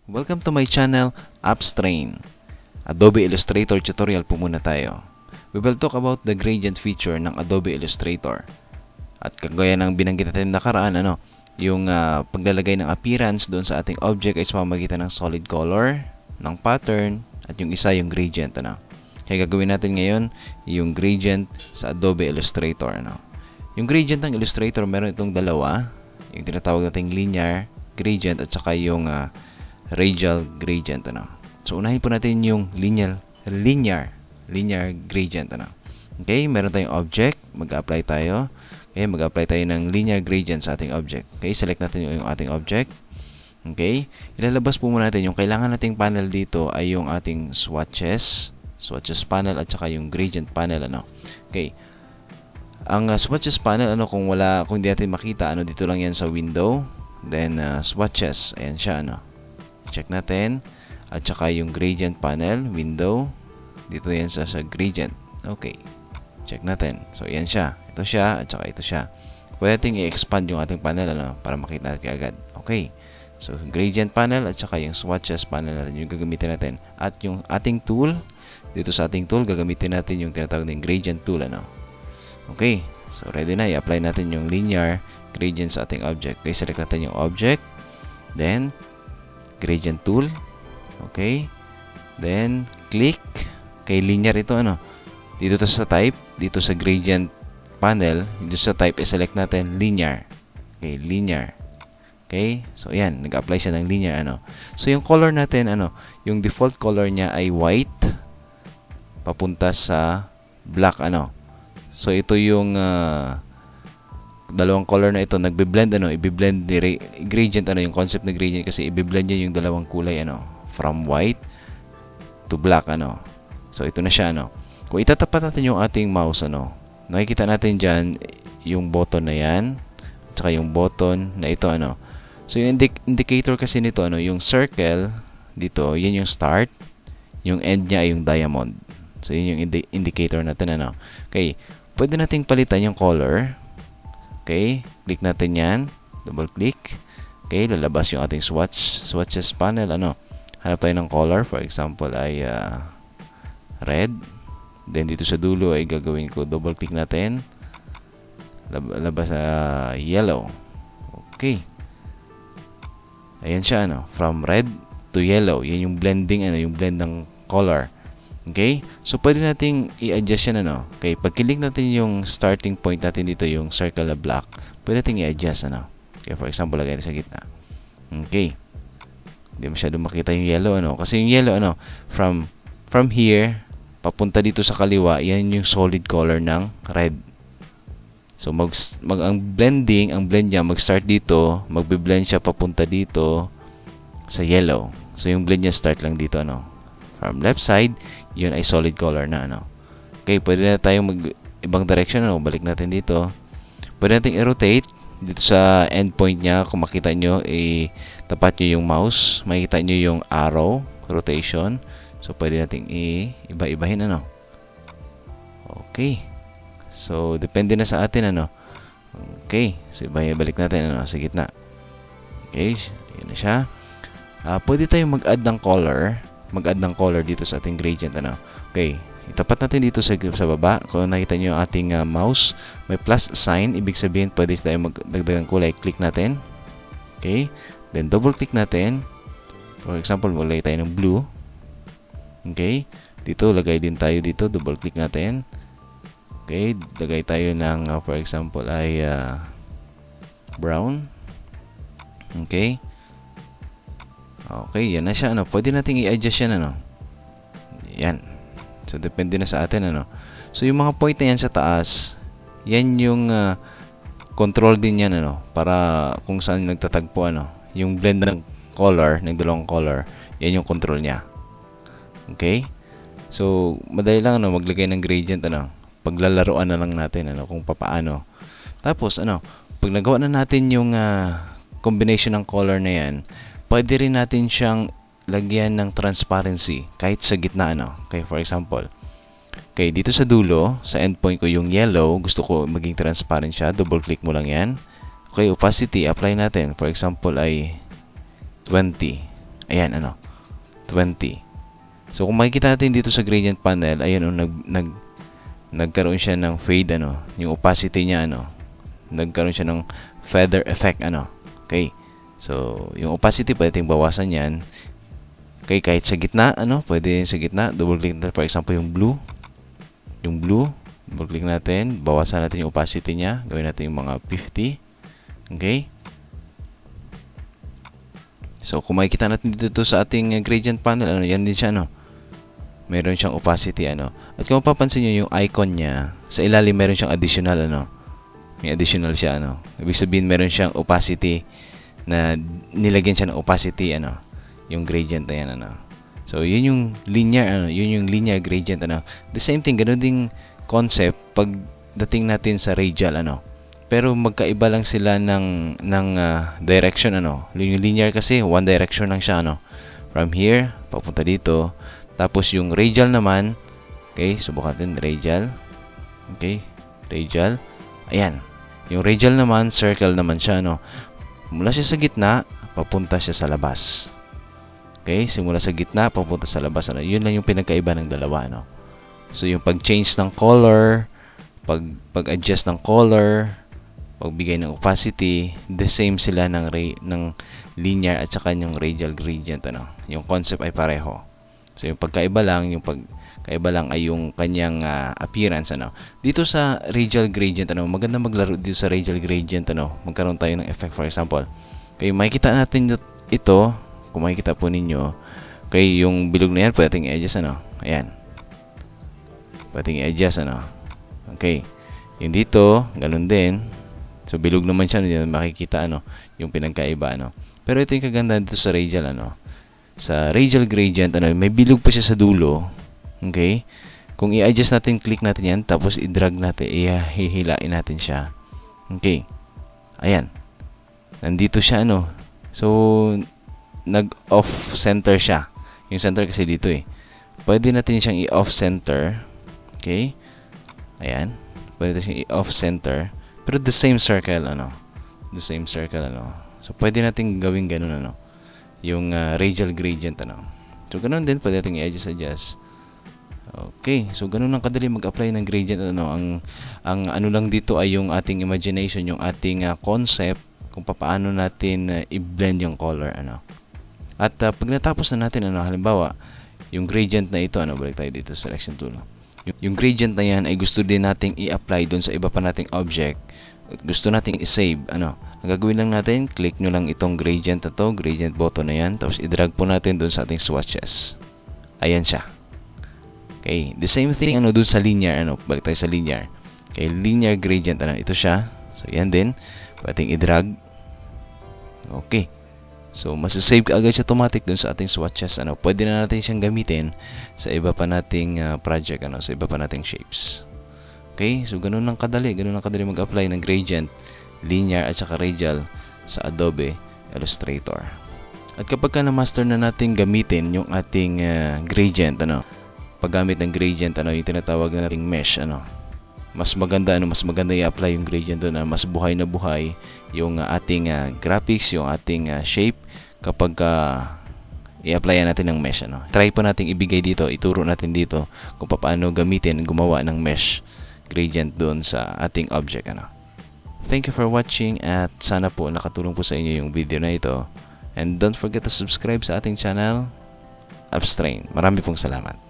Welcome to my channel, Appstrain. Adobe Illustrator tutorial po muna tayo. We will talk about the gradient feature ng Adobe Illustrator. At kagaya ng binanggit natin nakaraan, yung paglalagay ng appearance doon sa ating object ay sa pamamagitan ng solid color, ng pattern, at yung isa yung gradient. Kaya gagawin natin ngayon yung gradient sa Adobe Illustrator. Yung gradient ng Illustrator, meron itong dalawa. Yung tinatawag nating linear gradient at saka yung radial gradient. So, unahin po natin yung linear gradient. Okay, meron tayong object. Mag-apply tayo. Okay, mag-apply tayo ng linear gradient sa ating object. Okay, select natin yung ating object. Okay, ilalabas po muna natin yung kailangan nating panel dito ay yung ating swatches panel at saka yung gradient panel. Okay, ang swatches panel, kung hindi natin makita, dito lang yan sa window. Then, swatches, ayan siya, check natin. At saka yung gradient panel, window. Dito yan sa gradient. Okay. Check natin. So, yan siya. Ito siya, at saka ito siya. Pwede natin i-expand yung ating panel, para makita natin agad. Okay. So, gradient panel, at saka yung swatches panel natin, yung gagamitin natin. At yung ating tool, dito sa ating tool, gagamitin natin yung tinatawag ng gradient tool, Okay. So, ready na. I-apply natin yung linear gradient sa ating object. Okay. Select natin yung object. Then, gradient tool. Okay. Then, click. Okay, linear ito, Dito to sa type, dito sa gradient panel, dito sa type, i-select natin linear. Okay, linear. Okay, so yan, nag-apply siya ng linear, So, yung color natin, yung default color niya ay white, papunta sa black, So, ito yung dalawang color na ito, nagbe-blend, i-blend ni gradient, yung concept ng gradient kasi i-blend niya yung dalawang kulay, from white to black, So, ito na siya, Kung itatapat natin yung ating mouse, nakikita natin dyan yung button na yan, at saka yung button na ito, So, yung indicator kasi nito, yung circle, dito, yan yung start, yung end niya ay yung diamond. So, yun yung indicator natin, Okay, pwede nating palitan yung color. Okay, click natin yan, double click. Okay, lalabas yung ating swatches panel, Hanap tayo ng color, for example, ay red. Then, dito sa dulo ay gagawin ko, double click natin. Labas na yellow. Okay. Ayan siya, from red to yellow. Yan yung blending, yung blend ng color. Okay? So, pwede nating i-adjust yan, Okay, pag click natin yung starting point natin dito, yung circle na black, pwede nating i-adjust, Okay, for example, lagay natin sa gitna. Okay. Hindi masyado makita yung yellow, Kasi yung yellow, from here, papunta dito sa kaliwa, yan yung solid color ng red. So, ang blend niya, mag-start dito, magbe-blend siya papunta dito sa yellow. So, yung blend niya start lang dito, From left side, yun ay solid color na, Okay, pwede na tayong ibang direction, Balik natin dito. Pwede natin i-rotate dito sa endpoint niya. Kung makita nyo, tapat nyo yung mouse. Makikita nyo yung arrow, rotation. So, pwede natin iba-ibahin, Okay. So, depende na sa atin, Okay. So, balik natin, sa gitna. Okay. Yun na siya. Pwede tayong mag-add ng color. Dito sa ating gradient, Okay. Itapat natin dito sa baba. Kung nakita nyo yung ating mouse, may plus sign. Ibig sabihin, pwede tayong magdagdag ng kulay. Click natin. Okay. Then, double click natin. For example, maglagay tayo ng blue. Okay. Dito, lagay din tayo dito. Double click natin. Okay. Lagay tayo ng, for example, ay brown. Okay. Okay. Yan na siya, Pwede nating i-adjust yan, Yan. So, depende na sa atin, So, yung mga point na yan sa taas, yan yung control din yan, Para kung saan nagtatagpo, Yung blend ng color, ng dalawang color, yan yung control niya. Okay? So, madali lang, maglagay ng gradient, Paglalaroan na lang natin, kung papaano. Tapos, pag nagawa na natin yung combination ng color na yan, pwede rin natin siyang lagyan ng transparency kahit sa gitna, Okay, for example. Okay, dito sa dulo, sa endpoint ko yung yellow, gusto ko maging transparent siya. Double click mo lang yan. Okay, opacity, apply natin. For example ay 20. Ayan, 20. So, kung makikita natin dito sa gradient panel, ayan, nagkaroon siya ng fade, yung opacity niya, nagkaroon siya ng feather effect, Okay. So, yung opacity, pwede tayong bawasan yan. Okay, kahit sa gitna, pwede sa gitna, double click natin, for example, yung blue, double click natin, bawasan natin yung opacity niya, gawin natin yung mga 50. Okay. So, kung makikita natin dito sa ating gradient panel, yan din siya, meron siyang opacity, At kung mapapansin nyo yung icon niya, sa ilalim meron siyang additional, may additional siya, Ibig sabihin, meron siyang opacity na nilagyan siya ng opacity, yung gradient na yan, So, yun yung linear, yun yung linear gradient, The same thing, ganun ding concept pagdating natin sa radial, Pero magkaiba lang sila ng direction, Yung linear kasi, one direction lang siya, From here, papunta dito. Tapos yung radial naman, okay, subukan natin, radial. Okay, radial. Ayan. Yung radial naman, circle naman siya, Mula siya sa gitna, papunta siya sa labas. Okay, simula sa gitna, papunta sa labas, Yun lang yung pinagkaiba ng dalawa, So, yung pag-change ng color, pag-adjust ng color, pagbigay ng opacity, the same sila ng linear at saka yung radial gradient, Yung concept ay pareho. So, yung pagkaiba lang ay yung kanyang appearance, Dito sa radial gradient, maganda maglaro dito sa radial gradient, Magkaroon tayo ng effect, for example. Okay, makikita natin ito, kung makikita po ninyo, okay, yung bilog na yan, pwede natin i-adjust, Ayan. Pwede natin i-adjust, Okay. Yung dito, ganun din. So, bilog naman siya, hindi makikita, yung pinagkaiba, Pero ito yung kaganda dito sa radial, Sa radial gradient, may bilog pa siya sa dulo. Okay? Kung i-adjust natin, click natin yan, tapos i-drag natin, hihilain natin siya. Okay. Ayan. Nandito siya, So, nag-off center siya. Yung center kasi dito, Pwede natin siyang i-off center. Okay? Ayan. Pwede natin siyang i-off center. Pero the same circle, The same circle, So, pwede natin gawin ganun, Yung radial gradient, So, ganun din, pwede natin i-adjust. Okay, so ganun lang kadali mag-apply ng gradient, Ang ano lang dito ay yung ating imagination, yung ating concept kung paano natin i-blend yung color, At pag natapos na natin, halimbawa, yung gradient na ito, balik tayo dito sa selection tool. Yung gradient na yan ay gusto din nating i-apply doon sa iba pa nating object. Gusto nating i-save, Ang gagawin lang natin, click nyo lang itong gradient na to, gradient button na yan, tapos i-drag po natin doon sa ating swatches. Ayan siya. Okay, the same thing, doon sa linear, balik tayo sa linear. Okay, linear gradient, ito siya. So, yan din. Pwedeng i-drag. Okay. So, masasave ka agad siya automatic dun sa ating swatches. Pwede na natin siyang gamitin sa iba pa nating project, sa iba pa nating shapes. Okay? So, ganun lang kadali mag-apply ng gradient, linear at saka radial sa Adobe Illustrator. At kapag ka na-master na natin gamitin yung ating gradient, paggamit ng gradient, yung tinatawag na ring mesh, mas maganda i-apply yung gradient doon, mas buhay na buhay yung ating graphics, yung ating shape kapag i-apply natin ng mesh, Try po nating ibigay dito, ituro natin dito kung paano gamitin, gumawa ng mesh gradient doon sa ating object, Thank you for watching at sana po nakatulong po sa inyo yung video na ito. And don't forget to subscribe sa ating channel, Abstrain. Marami pong salamat.